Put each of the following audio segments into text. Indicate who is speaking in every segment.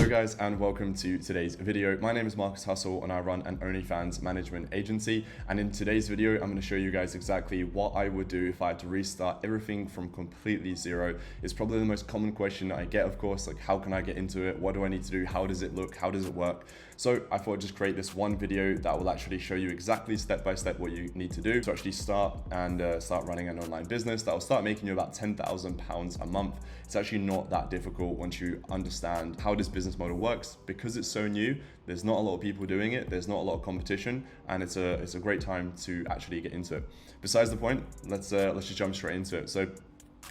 Speaker 1: Hello guys and welcome to today's video. My name is Markuss Hussle and I run an OnlyFans management agency, and in today's video I'm going to show you guys exactly what I would do if I had to restart everything from completely zero. It's probably the most common question that I get, of course, like how can I get into it? What do I need to do? How does it look? How does it work? So I thought I'd just create this one video that will actually show you exactly step by step what you need to do to actually start running an online business that will start making you about £10,000 a month. It's actually not that difficult once you understand how this business model works. Because it's so new, there's not a lot of people doing it, there's not a lot of competition, and it's a great time to actually get into it. Besides the point, let's just jump straight into it. So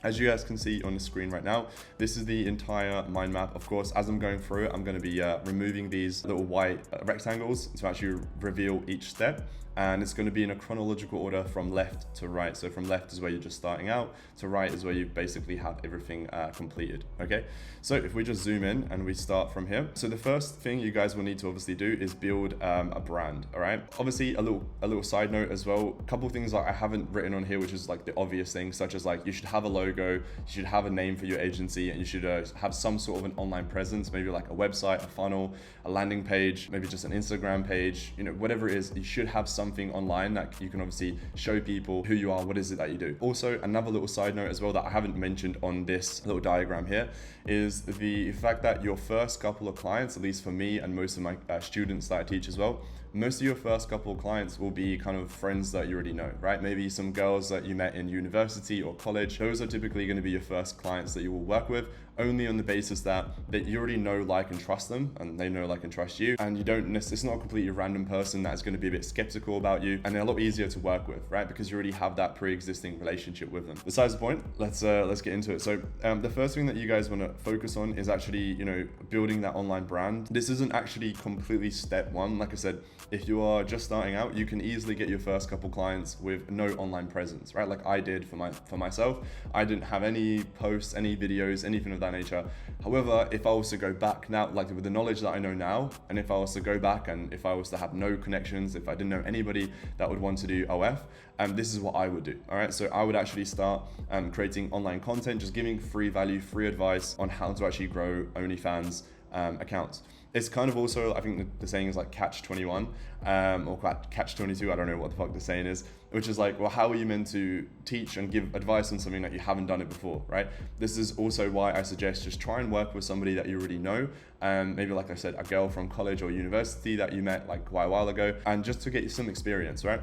Speaker 1: as you guys can see on the screen right now, this is the entire mind map. Of course, as I'm going through it, I'm going to be removing these little white rectangles to actually reveal each step. And it's going to be in a chronological order from left to right. So from left is where you're just starting out, to right is where you basically have everything completed, okay? So if we just zoom in and we start from here. So the first thing you guys will need to obviously do is build a brand, all right? Obviously a little side note as well, a couple of things that I haven't written on here, which is like the obvious things, such as like you should have a logo, you should have a name for your agency, and you should have some sort of an online presence, maybe like a website, a funnel, a landing page, maybe just an Instagram page, you know, whatever it is, you should have something online that you can obviously show people who you are, what is it that you do. Also, another little side note as well that I haven't mentioned on this little diagram here is the fact that your first couple of clients, at least for me and most of my students that I teach as well, most of your first couple of clients will be kind of friends that you already know, right? Maybe some girls that you met in university or college. Those are typically going to be your first clients that you will work with, only on the basis that you already know, like, and trust them, and they know, like, and trust you. And you don't it's not a completely random person that is going to be a bit skeptical about you, and they're a lot easier to work with, right? Because you already have that pre-existing relationship with them. Besides the point, let's get into it. So the first thing that you guys want to focus on is actually, you know, building that online brand. This isn't actually completely step one. Like I said, if you are just starting out, you can easily get your first couple clients with no online presence, right? Like I did for myself. I didn't have any posts, any videos, anything of that nature. However, if I was to go back now, like with the knowledge that I know now, and if I was to go back and if I was to have no connections, if I didn't know anybody that would want to do OF, this is what I would do. All right, so I would actually start creating online content, just giving free value, free advice on how to actually grow OnlyFans accounts. It's kind of also, I think the saying is like catch 21 or catch 22. I don't know what the fuck the saying is, which is like, well, how are you meant to teach and give advice on something that you haven't done it before, right? This is also why I suggest just try and work with somebody that you already know. Maybe, like I said, a girl from college or university that you met like quite a while ago, and just to get you some experience, right?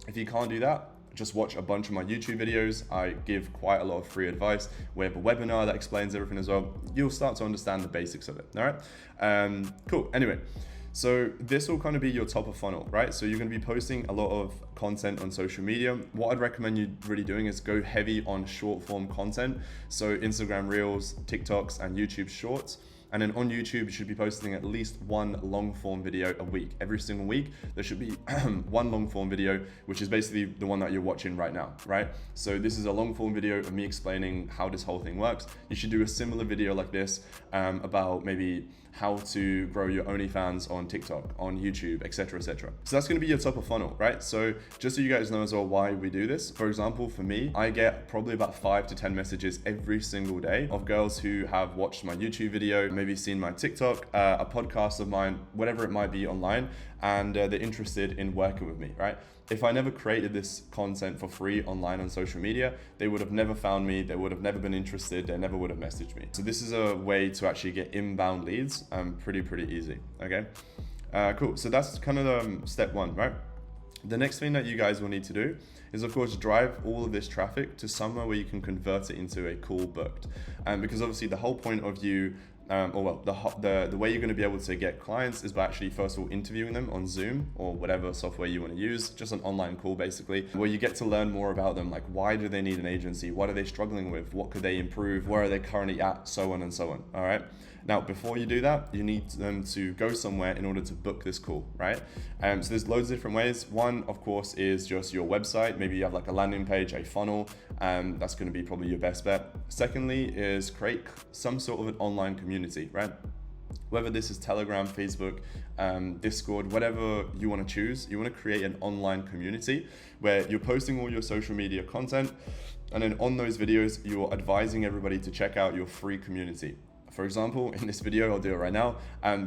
Speaker 1: If you can't do that, just watch a bunch of my YouTube videos. I give quite a lot of free advice. We have a webinar that explains everything as well. You'll start to understand the basics of it, all right? Cool, anyway. So this will kind of be your top of funnel, right? So you're gonna be posting a lot of content on social media. What I'd recommend you really doing is go heavy on short form content. So Instagram Reels, TikToks, and YouTube Shorts. And then on YouTube, you should be posting at least one long form video a week. Every single week, there should be one long form video, which is basically the one that you're watching right now, right? So this is a long form video of me explaining how this whole thing works. You should do a similar video like this about maybe how to grow your OnlyFans on TikTok, on YouTube, etc., etc. So that's gonna be your top of funnel, right? So just so you guys know as well why we do this. For example, for me, I get probably about 5 to 10 messages every single day of girls who have watched my YouTube video, maybe seen my TikTok, a podcast of mine, whatever it might be online, and they're interested in working with me, right? If I never created this content for free online on social media, they would have never found me, they would have never been interested, they never would have messaged me. So this is a way to actually get inbound leads, pretty easy, okay? Cool, so that's kind of step one, right? The next thing that you guys will need to do is, of course, drive all of this traffic to somewhere where you can convert it into a call booked. Because obviously the whole point of you the way you're going to be able to get clients is by actually first of all interviewing them on Zoom or whatever software you want to use, just an online call basically, where you get to learn more about them, like why do they need an agency, what are they struggling with, what could they improve, where are they currently at, so on and so on. All right, now before you do that, you need them to go somewhere in order to book this call, right? So there's loads of different ways. One, of course, is just your website. Maybe you have like a landing page, a funnel, that's going to be probably your best bet. Secondly is create some sort of an online community, right? Whether this is Telegram, Facebook, Discord, whatever you want to choose, you want to create an online community where you're posting all your social media content, and then on those videos, you're advising everybody to check out your free community. For example, in this video, I'll do it right now.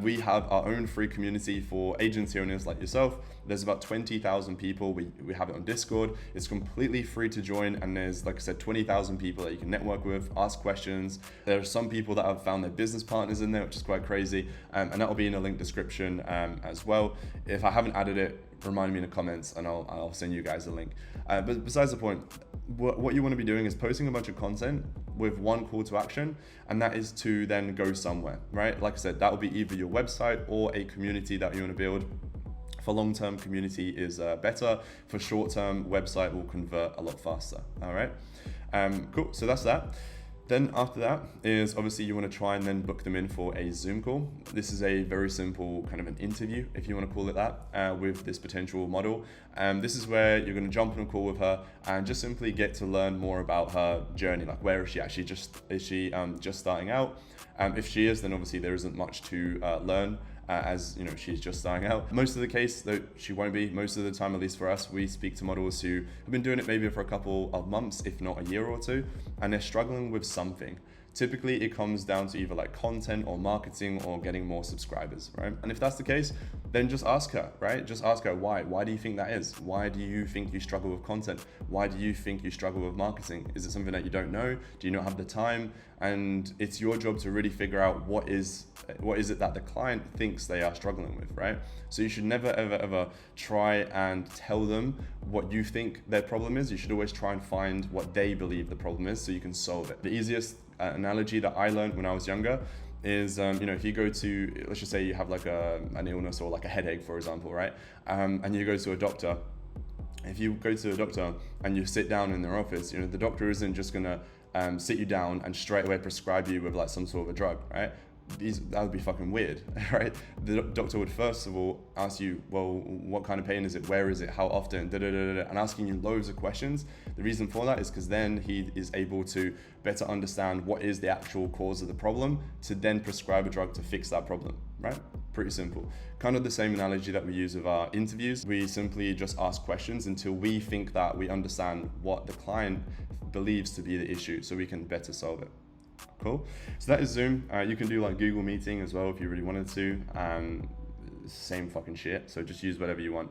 Speaker 1: We have our own free community for agency owners like yourself. There's about 20,000 people. We have it on Discord. It's completely free to join. And there's, like I said, 20,000 people that you can network with, ask questions. There are some people that have found their business partners in there, which is quite crazy. And that will be in the link description as well. If I haven't added it, remind me in the comments and I'll send you guys a link. But besides the point, what you want to be doing is posting a bunch of content with one call to action, and that is to then go somewhere, right? Like I said, that will be either your website or a community that you want to build. For long-term, community is better. For short-term, website will convert a lot faster. All right, cool. So that's that. Then after that is obviously you want to try and then book them in for a Zoom call. This is a very simple kind of an interview, if you want to call it that, with this potential model. This is where you're going to jump on a call with her and just simply get to learn more about her journey. Like, where is she actually? Is she just starting out? If she is, then obviously there isn't much to learn. As you know, she's just starting out. Most of the case, though, she won't be. Most of the time, at least for us, we speak to models who have been doing it maybe for a couple of months, if not a year or two, and they're struggling with something. Typically, it comes down to either like content or marketing or getting more subscribers, right? And if that's the case, then just ask her, right? Just ask her why. Why do you think that is? Why do you think you struggle with content? Why do you think you struggle with marketing? Is it something that you don't know? Do you not have the time? And it's your job to really figure out what is it that the client thinks they are struggling with, right? So you should never, ever try and tell them what you think their problem is. You should always try and find what they believe the problem is so you can solve it. The easiest analogy that I learned when I was younger is, if you go to, let's just say you have like an illness or like a headache, for example, right? And you go to a doctor. If you go to a doctor and you sit down in their office, the doctor isn't just gonna sit you down and straight away prescribe you with like some sort of a drug, right? That would be fucking weird, right? The doctor would first of all ask you, well, what kind of pain is it? Where is it? How often? And asking you loads of questions. The reason for that is because then he is able to better understand what is the actual cause of the problem to then prescribe a drug to fix that problem, right? Pretty simple. Kind of the same analogy that we use with our interviews. We simply just ask questions until we think that we understand what the client believes to be the issue so we can better solve it. Cool. So that is Zoom. You can do like Google Meeting as well if you really wanted to. Same fucking shit. So just use whatever you want.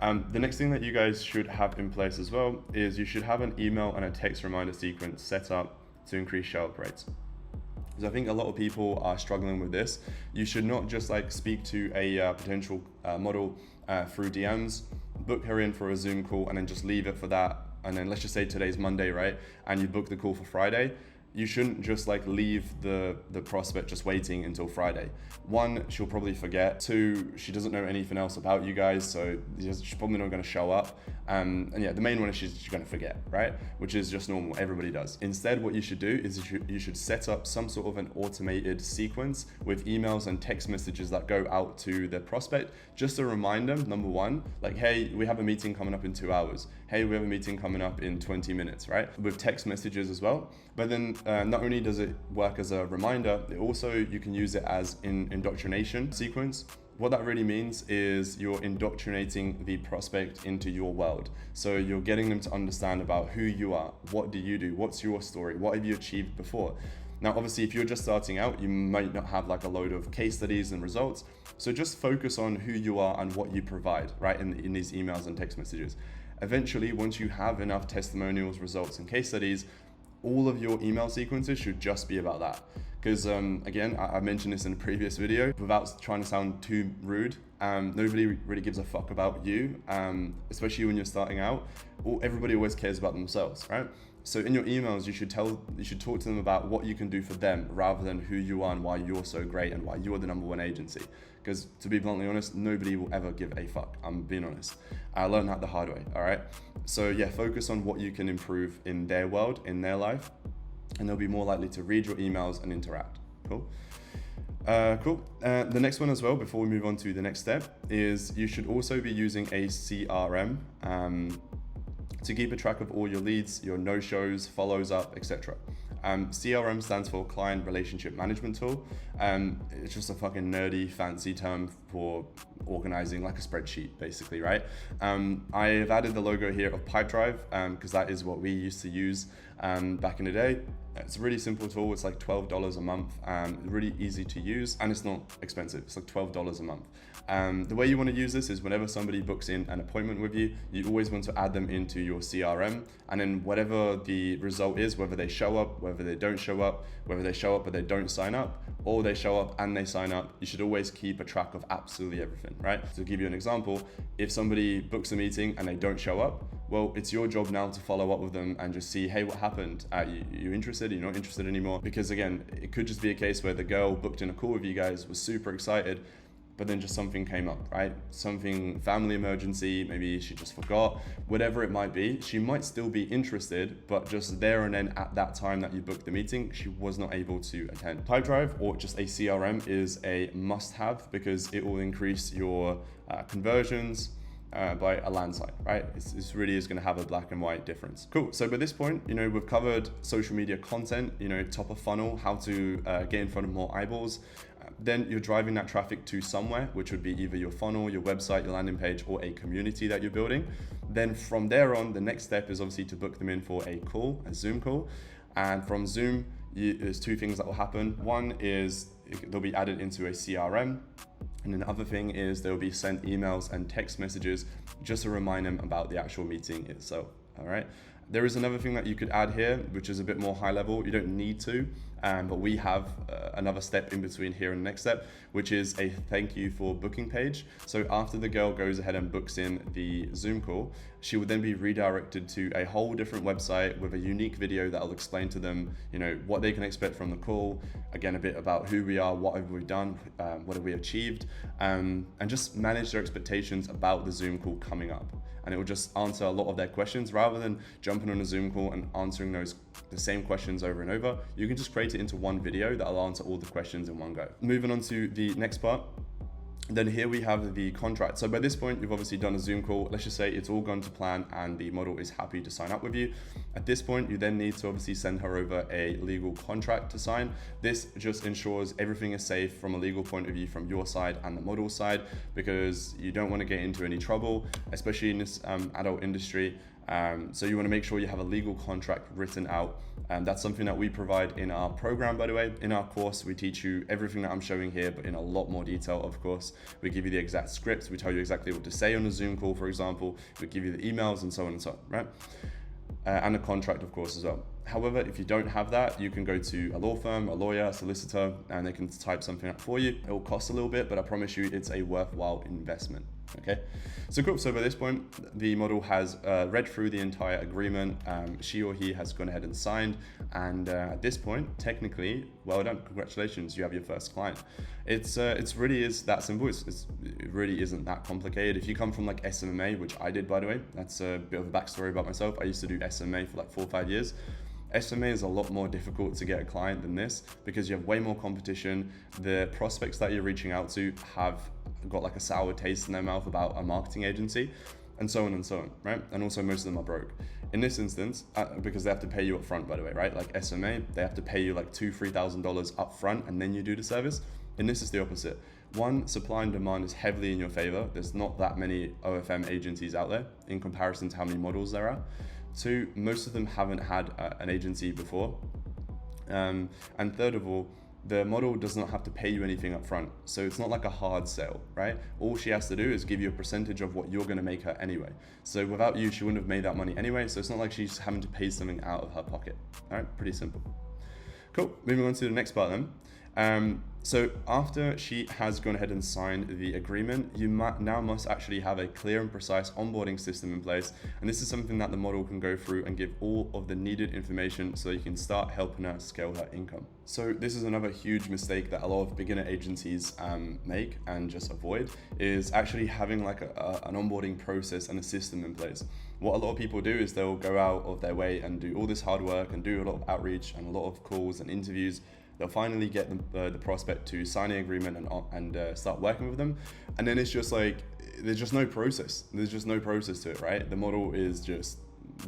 Speaker 1: The next thing that you guys should have in place as well is you should have an email and a text reminder sequence set up to increase show up rates. Because I think a lot of people are struggling with this. You should not just like speak to a potential model through DMs, book her in for a Zoom call and then just leave it for that. And then let's just say today's Monday, right? And you book the call for Friday. You shouldn't just like leave the prospect just waiting until Friday. One, she'll probably forget. Two, she doesn't know anything else about you guys, so she's probably not going to show up. And yeah, the main one is she's going to forget, right? Which is just normal. Everybody does. Instead, what you should do is you should set up some sort of an automated sequence with emails and text messages that go out to the prospect just to remind them, number one, like, hey, we have a meeting coming up in 2 hours. Hey, we have a meeting coming up in 20 minutes, right? With text messages as well. But then not only does it work as a reminder, you can use it as an indoctrination sequence. What that really means is you're indoctrinating the prospect into your world. So you're getting them to understand about who you are. What do you do? What's your story? What have you achieved before? Now, obviously, if you're just starting out, you might not have like a load of case studies and results. So just focus on who you are and what you provide, right? In these emails and text messages. Eventually, once you have enough testimonials, results, and case studies, all of your email sequences should just be about that. Because again, I mentioned this in a previous video, without trying to sound too rude, nobody really gives a fuck about you, especially when you're starting out. Everybody always cares about themselves, right? So in your emails, you should talk to them about what you can do for them rather than who you are and why you're so great and why you're the #1 agency. Because to be bluntly honest, nobody will ever give a fuck. I'm being honest. I learned that the hard way, all right? So yeah, focus on what you can improve in their world, in their life, and they'll be more likely to read your emails and interact. Cool. Cool. The next one as well, before we move on to the next step, is you should also be using a CRM to keep a track of all your leads, your no-shows, follows up, etc. CRM stands for Client Relationship Management Tool. It's just a fucking nerdy, fancy term for organizing like a spreadsheet basically, right? I've added the logo here of Pipedrive because that is what we used to use back in the day. It's a really simple tool. It's like $12 a month, really easy to use, and it's not expensive. It's like $12 a month. The way you want to use this is whenever somebody books in an appointment with you, you always want to add them into your CRM, and then whatever the result is, whether they show up, whether they don't show up, whether they show up but they don't sign up, or they show up and they sign up, you should always keep a track of absolutely everything, right? To give you an example, if somebody books a meeting and they don't show up, well, it's your job now to follow up with them and just see, hey, what happened? You interested? You're not interested anymore? Because again, it could just be a case where the girl booked in a call with you guys, was super excited, but then just something came up, right? Something, family emergency, maybe she just forgot, whatever it might be. She might still be interested, but just there and then at that time that you booked the meeting, she was not able to attend. Pipedrive or just a CRM is a must-have because it will increase your conversions by a landslide, right? This really is going to have a black and white difference. Cool. So by this point, we've covered social media content, top of funnel, how to get in front of more eyeballs. Then you're driving that traffic to somewhere, which would be either your funnel, your website, your landing page, or a community that you're building. Then from there on, the next step is obviously to book them in for a call, a Zoom call. And from Zoom, there's two things that will happen. One is they'll be added into a CRM. And then the other thing is they'll be sent emails and text messages just to remind them about the actual meeting itself, all right? There is another thing that you could add here, which is a bit more high level. You don't need to, but we have another step in between here and the next step, which is a thank you for booking page. So after the girl goes ahead and books in the Zoom call, she would then be redirected to a whole different website with a unique video that will explain to them, what they can expect from the call. Again, a bit about who we are, what have we done, what have we achieved, and just manage their expectations about the Zoom call coming up. And it will just answer a lot of their questions rather than jumping on a Zoom call and answering the same questions over and over. You can just create it into one video that'll answer all the questions in one go. Moving on to the next part. Then here we have the contract. So by this point, you've obviously done a Zoom call. Let's just say it's all gone to plan and the model is happy to sign up with you. At this point, you then need to obviously send her over a legal contract to sign. This just ensures everything is safe from a legal point of view from your side and the model side, because you don't want to get into any trouble, especially in this adult industry. So you want to make sure you have a legal contract written out. That's something that we provide in our program, by the way. In our course, we teach you everything that I'm showing here, but in a lot more detail, of course. We give you the exact scripts. We tell you exactly what to say on a Zoom call, for example. We give you the emails and so on and so on, right? And a contract, of course, as well. However, if you don't have that, you can go to a law firm, a lawyer, a solicitor, and they can type something up for you. It will cost a little bit, but I promise you it's a worthwhile investment. Okay, so cool. So by this point, the model has read through the entire agreement. She or he has gone ahead and signed. And at this point, technically, well done. Congratulations, you have your first client. It's really is that simple. It really isn't that complicated. If you come from like SMA, which I did, by the way, that's a bit of a backstory about myself. I used to do SMA for like 4 or 5 years. SMA is a lot more difficult to get a client than this because you have way more competition. The prospects that you're reaching out to have got like a sour taste in their mouth about a marketing agency, and so on, right? And also most of them are broke. In this instance, because they have to pay you up front, by the way, right? Like SMA, they have to pay you like $2,000-$3,000 up front and then you do the service. And this is the opposite. One, supply and demand is heavily in your favor. There's not that many OFM agencies out there in comparison to how many models there are. Two, most of them haven't had an agency before. And third of all, the model does not have to pay you anything up front. So it's not like a hard sale, right? All she has to do is give you a percentage of what you're gonna make her anyway. So without you, she wouldn't have made that money anyway. So it's not like she's having to pay something out of her pocket. All right, pretty simple. Cool, moving on to the next part then. So after she has gone ahead and signed the agreement, you now must actually have a clear and precise onboarding system in place. And this is something that the model can go through and give all of the needed information so you can start helping her scale her income. So this is another huge mistake that a lot of beginner agencies make and just avoid, is actually having like an onboarding process and a system in place. What a lot of people do is they'll go out of their way and do all this hard work and do a lot of outreach and a lot of calls and interviews. They'll finally get the prospect to sign an agreement and start working with them. And then it's just like, there's just no process. There's just no process to it, right? The model is just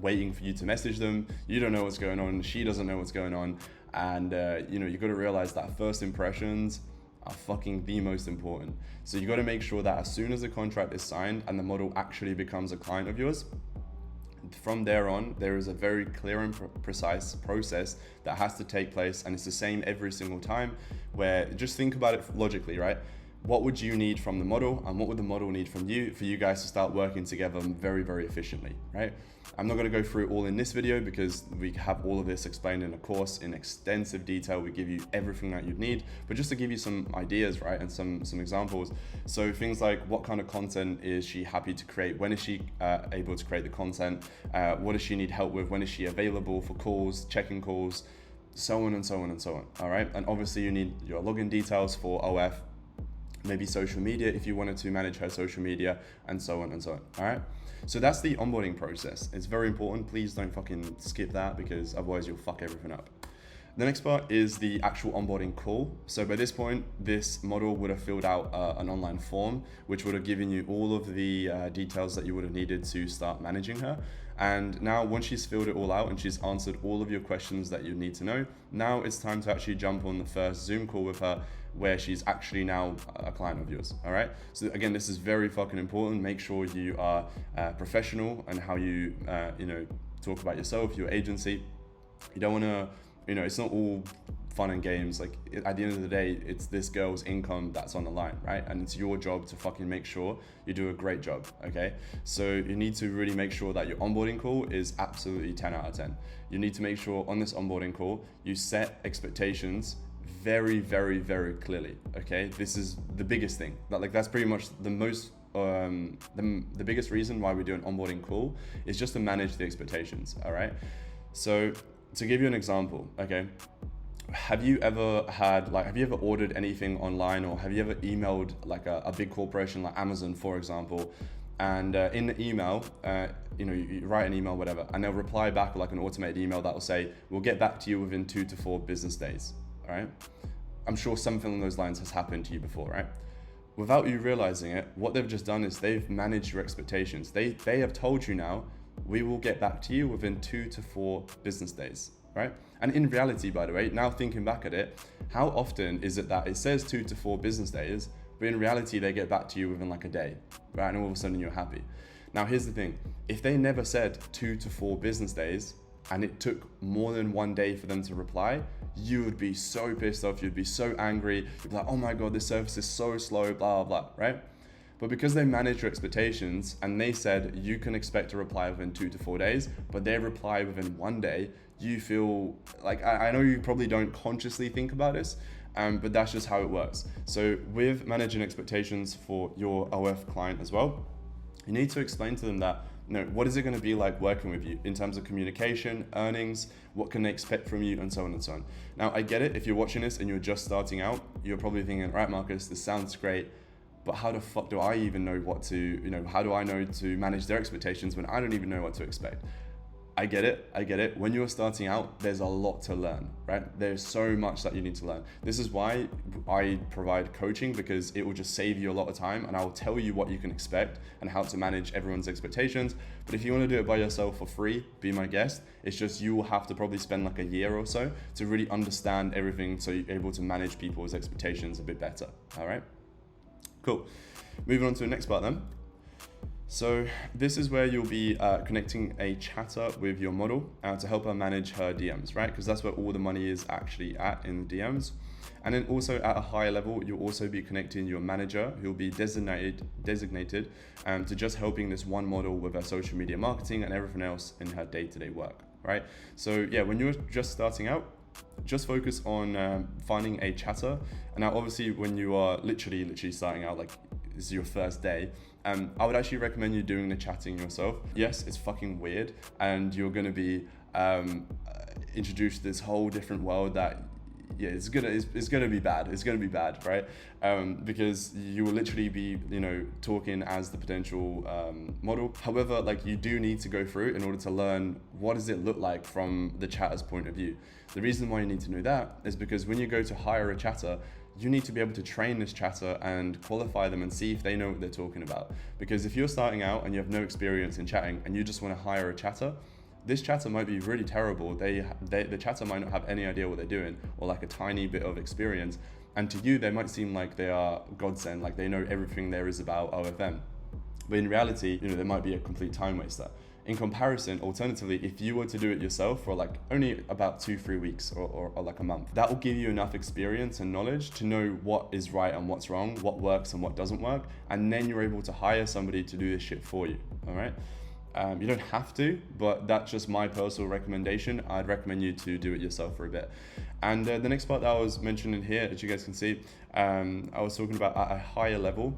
Speaker 1: waiting for you to message them. You don't know what's going on. She doesn't know what's going on. And you got to realize that first impressions are fucking the most important. So you got to make sure that as soon as the contract is signed and the model actually becomes a client of yours, from there on, there is a very clear and precise process that has to take place, and it's the same every single time, where just think about it logically, right? What would you need from the model, and what would the model need from you for you guys to start working together very, very efficiently, right? I'm not going to go through it all in this video because we have all of this explained in a course in extensive detail. We give you everything that you'd need, but just to give you some ideas, right, and some examples. So things like, what kind of content is she happy to create? When is she able to create the content? What does she need help with? When is she available for calls, checking calls, so on and so on and so on, all right? And obviously you need your login details for OF, maybe social media if you wanted to manage her social media, and so on and so on, all right? So that's the onboarding process. It's very important. Please don't fucking skip that, because otherwise you'll fuck everything up. The next part is the actual onboarding call. So by this point, this model would have filled out an online form, which would have given you all of the details that you would have needed to start managing her. And now once she's filled it all out and she's answered all of your questions that you need to know, now it's time to actually jump on the first Zoom call with her, where she's actually now a client of yours, all right? So again, this is very fucking important. Make sure you are professional and how you, talk about yourself, your agency. You don't wanna, it's not all fun and games. Like at the end of the day, it's this girl's income that's on the line, right? And it's your job to fucking make sure you do a great job, okay? So you need to really make sure that your onboarding call is absolutely 10 out of 10. You need to make sure on this onboarding call, you set expectations very, very, very clearly, okay? This is the biggest thing. That's pretty much the most, the biggest reason why we do an onboarding call is just to manage the expectations, all right? So to give you an example, okay? Have you ever ordered anything online, or have you ever emailed like a big corporation like Amazon, for example, and in the email, you write an email, whatever, and they'll reply back with like an automated email that will say, we'll get back to you within 2 to 4 business days. Right? I'm sure something along those lines has happened to you before, right? Without you realizing it, what they've just done is they've managed your expectations. They have told you now, we will get back to you within 2 to 4 business days, right? And in reality, by the way, now thinking back at it, how often is it that it says 2 to 4 business days, but in reality, they get back to you within like a day, right? And all of a sudden you're happy. Now, here's the thing. If they never said 2 to 4 business days, and it took more than 1 day for them to reply, you would be so pissed off, you'd be so angry, you'd be like, oh my God, this service is so slow, blah, blah, blah, right? But because they managed your expectations and they said you can expect a reply within 2 to 4 days, but they reply within 1 day, you feel like, I know you probably don't consciously think about this, but that's just how it works. So with managing expectations for your OF client as well, you need to explain to them that, what is it going to be like working with you in terms of communication, earnings, what can they expect from you, and so on and so on. Now, I get it. If you're watching this and you're just starting out, you're probably thinking, right, Markuss, this sounds great, but how the fuck do I even know what to, how do I know to manage their expectations when I don't even know what to expect? I get it. When you're starting out, there's a lot to learn, right? There's so much that you need to learn. This is why I provide coaching, because it will just save you a lot of time, and I'll tell you what you can expect and how to manage everyone's expectations. But if you want to do it by yourself for free, be my guest. It's just you will have to probably spend like a year or so to really understand everything, so you're able to manage people's expectations a bit better, all right? Cool. Moving on to the next part then. So this is where you'll be connecting a chatter with your model to help her manage her DMs, right? Because that's where all the money is actually at, in the DMs. And then also at a higher level, you'll also be connecting your manager, who'll be designated to just helping this one model with her social media marketing and everything else in her day-to-day work, right? So yeah, when you're just starting out, just focus on finding a chatter. And now obviously when you are literally starting out, like this is your first day, I would actually recommend you doing the chatting yourself. Yes, it's fucking weird, and you're gonna be introduced to this whole different world that, yeah, it's gonna be bad. It's gonna be bad, right? Because you will literally be, talking as the potential model. However, like, you do need to go through in order to learn what does it look like from the chatter's point of view. The reason why you need to know that is because when you go to hire a chatter, you need to be able to train this chatter and qualify them and see if they know what they're talking about. Because if you're starting out and you have no experience in chatting and you just want to hire a chatter, this chatter might be really terrible. The chatter might not have any idea what they're doing, or like a tiny bit of experience. And to you, they might seem like they are godsend, like they know everything there is about OFM. But in reality, they might be a complete time waster. In comparison, alternatively, if you were to do it yourself for like only about 2-3 weeks or like a month, that will give you enough experience and knowledge to know what is right and what's wrong, what works and what doesn't work. And then you're able to hire somebody to do this shit for you, all right? You don't have to, but that's just my personal recommendation. I'd recommend you to do it yourself for a bit. And the next part that I was mentioning here, as you guys can see, I was talking about at a higher level,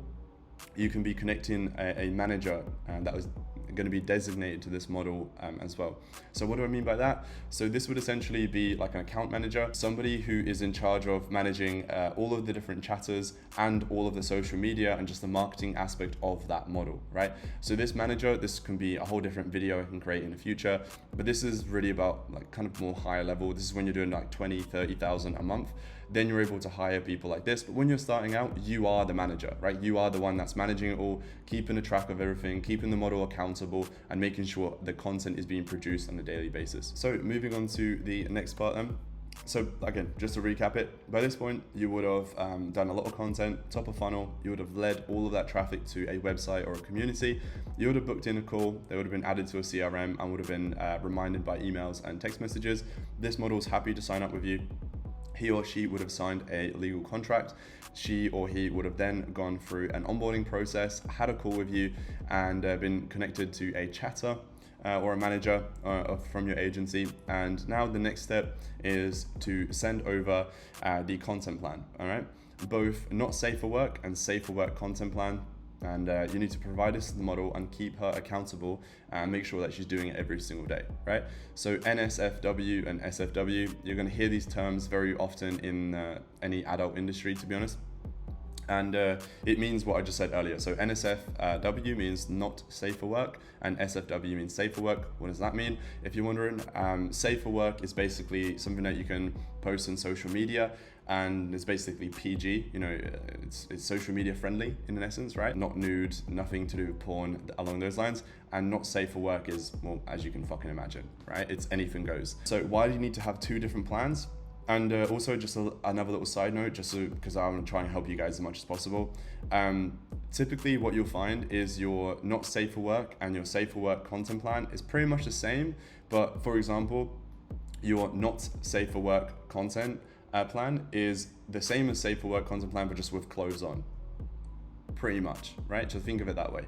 Speaker 1: you can be connecting a manager that was going to be designated to this model as well. So what do I mean by that? So this would essentially be like an account manager, somebody who is in charge of managing all of the different chatters and all of the social media and just the marketing aspect of that model, right? So this manager, this can be a whole different video I can create in the future, but this is really about like kind of more higher level. This is when you're doing like 20, 30,000 a month. Then you're able to hire people like this. But when you're starting out, you are the manager, right? You are the one that's managing it all, keeping a track of everything, keeping the model accountable, and making sure the content is being produced on a daily basis. So moving on to the next part then. So again, just to recap it, by this point, you would have done a lot of content, top of funnel, you would have led all of that traffic to a website or a community, you would have booked in a call, they would have been added to a CRM and would have been reminded by emails and text messages. This model is happy to sign up with you. He or she would have signed a legal contract. She or he would have then gone through an onboarding process, had a call with you, and been connected to a chatter or a manager from your agency. And now the next step is to send over the content plan, all right? Both not safe for work and safe for work content plan. And you need to provide this to the model and keep her accountable and make sure that she's doing it every single day, right? So NSFW and SFW, you're gonna hear these terms very often in any adult industry, to be honest. And it means what I just said earlier. So NSFW means not safe for work, and SFW means safe for work. What does that mean? If you're wondering, safe for work is basically something that you can post on social media, and it's basically PG, it's social media friendly in essence, right? Not nude, nothing to do with porn along those lines. And not safe for work is, well, as you can fucking imagine, right? It's anything goes. So why do you need to have two different plans? And also just another little side note, just so, because I want to try and help you guys as much as possible. Typically what you'll find is your not safe for work and your safe for work content plan is pretty much the same. But for example, your not safe for work content plan is the same as safe for work content plan, but just with clothes on, pretty much, right? So think of it that way.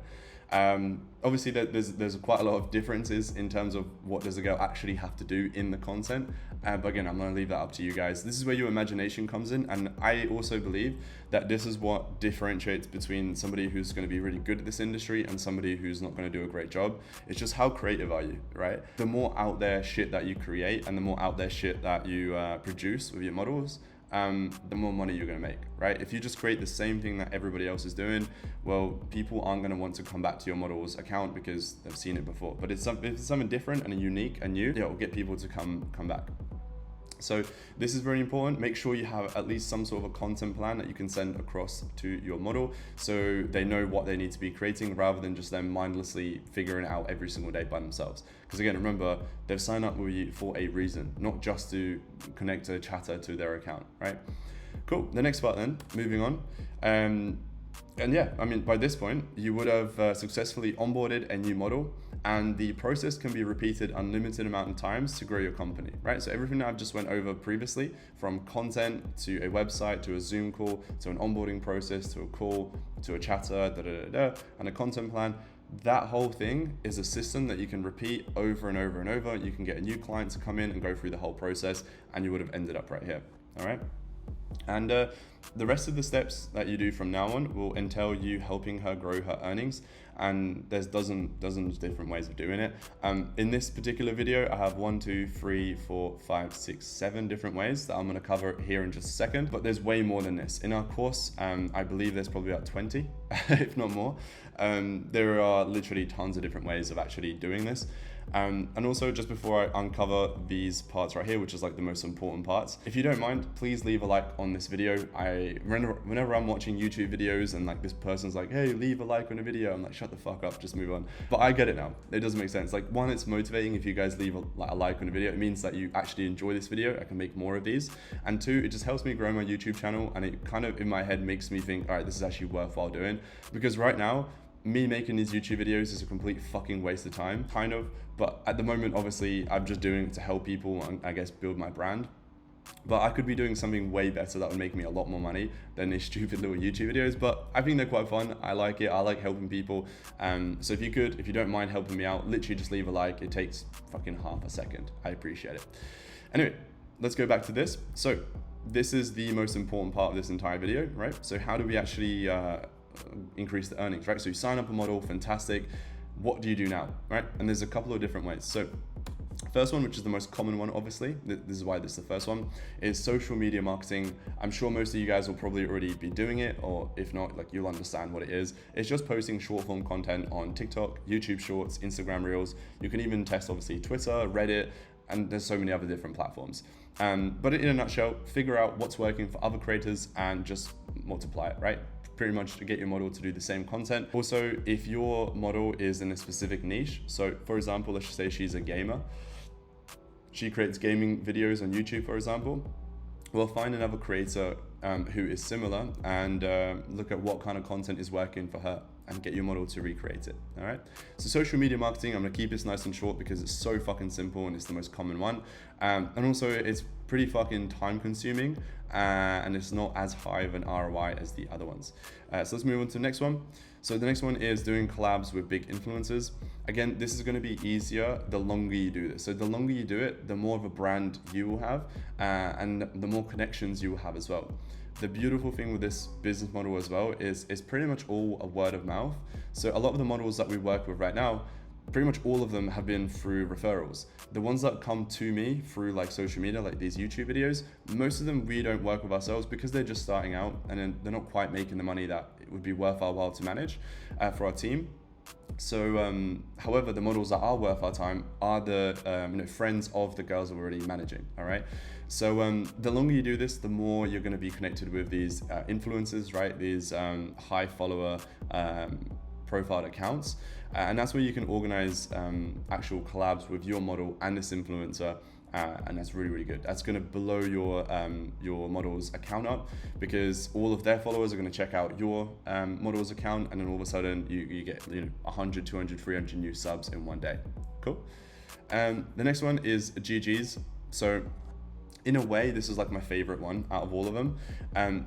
Speaker 1: Obviously there's quite a lot of differences in terms of what does a girl actually have to do in the content, but again, I'm going to leave that up to you guys. This is where your imagination comes in, and I also believe that this is what differentiates between somebody who's going to be really good at this industry and somebody who's not going to do a great job. It's just how creative are you, right? The more out there shit that you create and the more out there shit that you produce with your models, the more money you're going to make, right? If you just create the same thing that everybody else is doing, well, people aren't going to want to come back to your model's account because they've seen it before. But if it's something different and unique and new, it'll get people to come back. So this is very important. Make sure you have at least some sort of a content plan that you can send across to your model so they know what they need to be creating rather than just them mindlessly figuring it out every single day by themselves. Because again, remember, they've signed up with you for a reason, not just to connect a chatter to their account, right? Cool. The next part then, moving on. And yeah, I mean, by this point, you would have successfully onboarded a new model, and the process can be repeated unlimited amount of times to grow your company, right? So everything that I've just went over previously, from content to a website, to a Zoom call, to an onboarding process, to a call, to a chatter, and a content plan, that whole thing is a system that you can repeat over and over and over. You can get a new client to come in and go through the whole process, and you would have ended up right here, all right? And the rest of the steps that you do from now on will entail you helping her grow her earnings. And there's dozens different ways of doing it. In this particular video, I have 1, 2, 3, 4, 5, 6, 7 different ways that I'm gonna cover here in just a second, but there's way more than this. In our course, I believe there's probably about 20, if not more. There are literally tons of different ways of actually doing this. And also, just before I uncover these parts right here, which is like the most important parts, if you don't mind, please leave a like on this video. Whenever I'm watching YouTube videos and like this person's like, hey, leave a like on a video, I'm like, shut the fuck up, just move on. But I get it now. It doesn't make sense. Like, one, it's motivating if you guys leave a like on a video. It means that you actually enjoy this video. I can make more of these. And two, it just helps me grow my YouTube channel, and it kind of in my head makes me think, all right, this is actually worthwhile doing. Because right now, me making these YouTube videos is a complete fucking waste of time, kind of. But at the moment, obviously, I'm just doing it to help people and I guess build my brand. But I could be doing something way better that would make me a lot more money than these stupid little YouTube videos. But I think they're quite fun. I like it. I like helping people. So if you don't mind helping me out, literally just leave a like. It takes fucking half a second. I appreciate it. Anyway, let's go back to this. So this is the most important part of this entire video, right? So how do we actually increase the earnings, right? So you sign up a model, fantastic. What do you do now, right? And there's a couple of different ways. So first one, which is the most common one, obviously, this is why this is the first one, is social media marketing. I'm sure most of you guys will probably already be doing it, or if not, like, you'll understand what it is. It's just posting short form content on TikTok, YouTube Shorts, Instagram Reels. You can even test, obviously, Twitter, Reddit, and there's so many other different platforms. But in a nutshell, figure out what's working for other creators and just multiply it, right? Pretty much to get your model to do the same content. Also, if your model is in a specific niche, so for example, let's just say she's a gamer, she creates gaming videos on YouTube, for example, well, find another creator who is similar and look at what kind of content is working for her and get your model to recreate it, all right? So social media marketing, I'm gonna keep this nice and short because it's so fucking simple and it's the most common one. And also it's pretty fucking time consuming and it's not as high of an ROI as the other ones. So let's move on to the next one. So the next one is doing collabs with big influencers. Again, this is gonna be easier the longer you do this. So the longer you do it, the more of a brand you will have and the more connections you will have as well. The beautiful thing with this business model as well is it's pretty much all a word of mouth. So a lot of the models that we work with right now, pretty much all of them have been through referrals. The ones that come to me through like social media, like these YouTube videos, most of them we don't work with ourselves because they're just starting out and then they're not quite making the money that it would be worth our while to manage for our team. So, however, the models that are worth our time are the friends of the girls that we're already managing, all right? So the longer you do this, the more you're gonna be connected with these influencers, right? These high follower profiled accounts. And that's where you can organize actual collabs with your model and this influencer. And that's really, really good. That's gonna blow your model's account up because all of their followers are gonna check out your model's account, and then all of a sudden you get 100, 200, 300 new subs in one day. Cool. The next one is GGs. So in a way, this is like my favorite one out of all of them,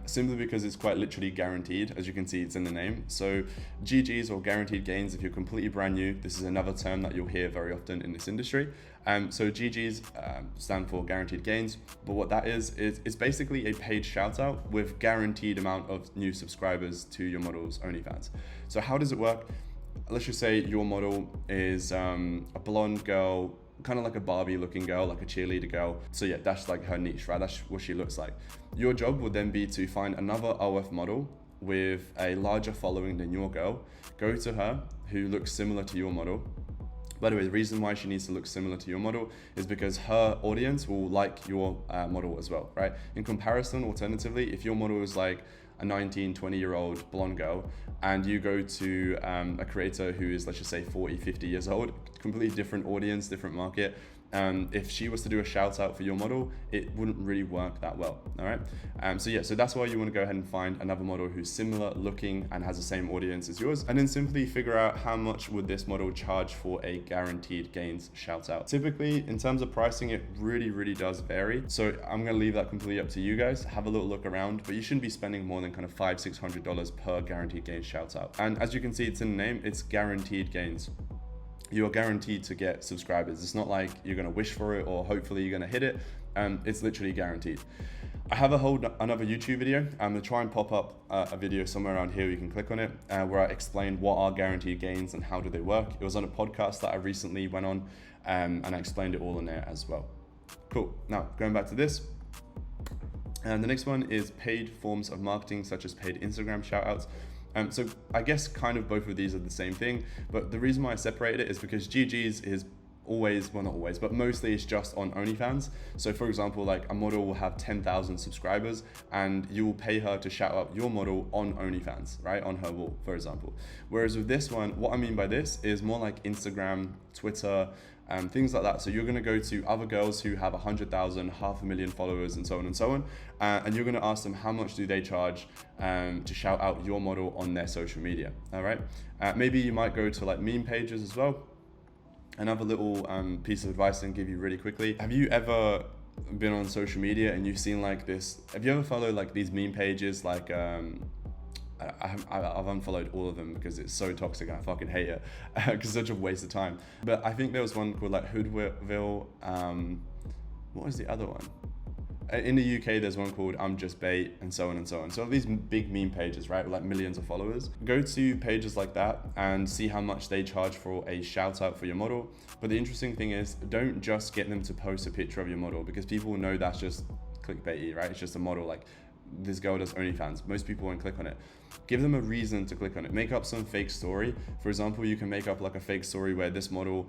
Speaker 1: simply because it's quite literally guaranteed. As you can see, it's in the name. So GGs, or guaranteed gains, if you're completely brand new, this is another term that you'll hear very often in this industry. So GGs stand for guaranteed gains, but what that is it's basically a paid shout out with guaranteed amount of new subscribers to your model's OnlyFans. So how does it work? Let's just say your model is a blonde girl, kind of like a Barbie looking girl, like a cheerleader girl. So yeah, that's like her niche, right? That's what she looks like. Your job would then be to find another OF model with a larger following than your girl, go to her who looks similar to your model. By the way, the reason why she needs to look similar to your model is because her audience will like your model as well, right? In comparison, alternatively, if your model is like a 19, 20-year-old blonde girl and you go to a creator who is, let's just say 40, 50 years old, completely different audience, different market, if she was to do a shout out for your model, it wouldn't really work that well, all right? So that's why you want to go ahead and find another model who's similar looking and has the same audience as yours, and then simply figure out how much would this model charge for a guaranteed gains shout out. Typically, in terms of pricing, it really, really does vary. So I'm going to leave that completely up to you guys. Have a little look around, but you shouldn't be spending more than kind of $500-600 per guaranteed gains shout out. And as you can see, it's in the name, it's guaranteed gains. You're guaranteed to get subscribers. It's not like you're gonna wish for it or hopefully you're gonna hit it. It's literally guaranteed. I have another YouTube video. I'm gonna try and pop up a video somewhere around here. You can click on it where I explain what are guaranteed gains and how do they work. It was on a podcast that I recently went on and I explained it all in there as well. Cool, now going back to this. And the next one is paid forms of marketing, such as paid Instagram shoutouts. So I guess kind of both of these are the same thing, but the reason why I separated it is because GGs is always, well not always, but mostly it's just on OnlyFans. So for example, like a model will have 10,000 subscribers and you will pay her to shout out your model on OnlyFans, right? On her wall, for example. Whereas with this one, what I mean by this is more like Instagram, Twitter, things like that. So you're gonna go to other girls who have 100,000, 500,000 followers and so on and so on. And you're gonna ask them how much do they charge to shout out your model on their social media, all right? Maybe you might go to like meme pages as well. Another little piece of advice I can give you really quickly. Have you ever been on social media and you've seen like this, have you ever followed like these meme pages like, I've unfollowed all of them because it's so toxic and I fucking hate it because it's such a waste of time. But I think there was one called like Hoodville, what was the other one? In the UK, there's one called I'm Just Bait and so on and so on. So these big meme pages, right, with like millions of followers. Go to pages like that and see how much they charge for a shout out for your model. But the interesting thing is, don't just get them to post a picture of your model because people know that's just clickbaity, right? It's just a model, like this girl does OnlyFans. Most people won't click on it. Give them a reason to click on it. Make up some fake story. For example, you can make up like a fake story where this model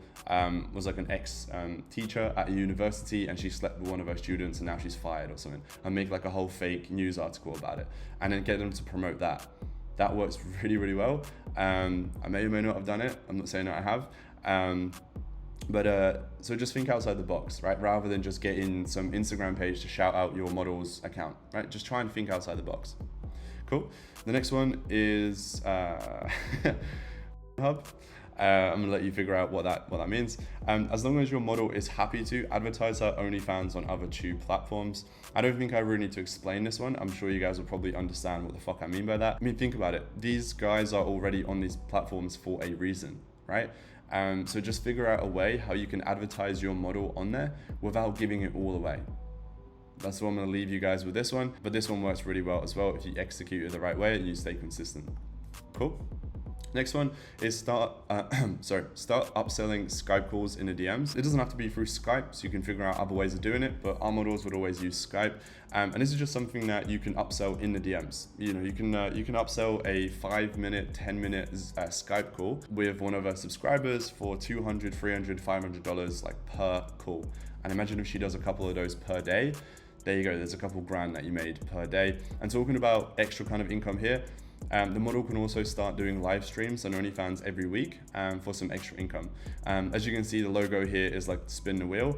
Speaker 1: was like an ex-teacher at a university and she slept with one of her students and now she's fired or something. And make like a whole fake news article about it and then get them to promote that. That works really, really well. I may or may not have done it. I'm not saying that I have. So just think outside the box, right? Rather than just getting some Instagram page to shout out your model's account, right? Just try and think outside the box. Cool. The next one is Hub. I'm gonna let you figure out what that means. As long as your model is happy to advertise her OnlyFans on other tube platforms. I don't think I really need to explain this one. I'm sure you guys will probably understand what the fuck I mean by that. I mean, think about it. These guys are already on these platforms for a reason, right? So just figure out a way how you can advertise your model on there without giving it all away. That's what I'm gonna leave you guys with this one, but this one works really well as well if you execute it the right way and you stay consistent. Cool. Next one is start upselling Skype calls in the DMs. It doesn't have to be through Skype, so you can figure out other ways of doing it, but our models would always use Skype. And this is just something that you can upsell in the DMs. You know, you can upsell a 5-minute, 10-minute Skype call with one of our subscribers for $200, $300, $500 like per call. And imagine if she does a couple of those per day. There you go, there's a couple grand that you made per day. And talking about extra kind of income here, the model can also start doing live streams on OnlyFans every week for some extra income. As you can see, the logo here is like spin the wheel,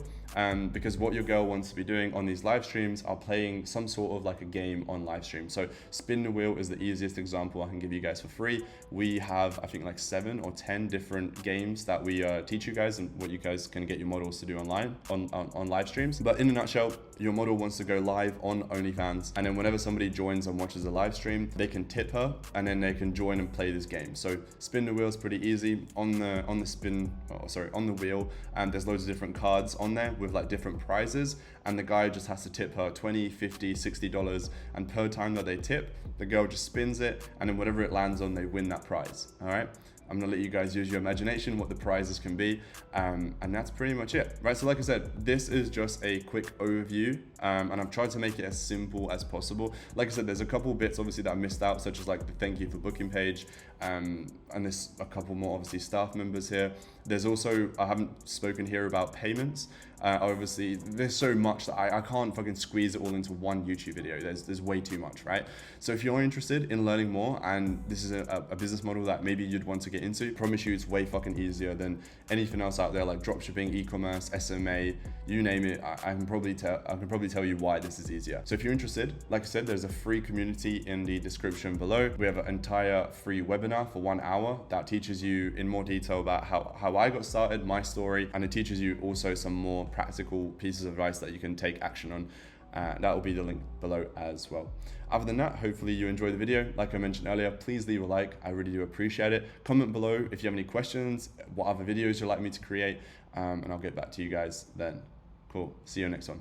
Speaker 1: because what your girl wants to be doing on these live streams are playing some sort of like a game on live stream. So spin the wheel is the easiest example I can give you guys for free. We have, I think, like 7 or 10 different games that we teach you guys and what you guys can get your models to do online on live streams. But in a nutshell, your model wants to go live on OnlyFans, and then whenever somebody joins and watches a live stream, they can tip her and then they can join and play this game. So spin the wheel is pretty easy. On the wheel, and there's loads of different cards on there with like different prizes, and the guy just has to tip her $20, $50, $60, and per time that they tip, the girl just spins it, and then whatever it lands on, they win that prize. All right, I'm gonna let you guys use your imagination what the prizes can be, and that's pretty much it, right? So like I said, this is just a quick overview, and I've tried to make it as simple as possible. Like I said, there's a couple bits obviously that I missed out, such as like the thank you for booking page, and there's a couple more obviously staff members here. There's also, I haven't spoken here about payments. Obviously there's so much that I can't fucking squeeze it all into one YouTube video. There's way too much, right? So if you're interested in learning more, and this is a business model that maybe you'd want to get into, I promise you it's way fucking easier than anything else out there, like dropshipping, e-commerce, SMA, you name it. I can probably tell you why this is easier. So if you're interested, like I said, there's a free community in the description below. We have an entire free webinar for 1 hour that teaches you in more detail about how I got started, my story, and it teaches you also some more practical pieces of advice that you can take action on. That will be the link below as well. Other than that, hopefully you enjoyed the video. Like I mentioned earlier, please leave a like. I really do appreciate it. Comment below if you have any questions, what other videos you'd like me to create, and I'll get back to you guys then. Cool. See you next one.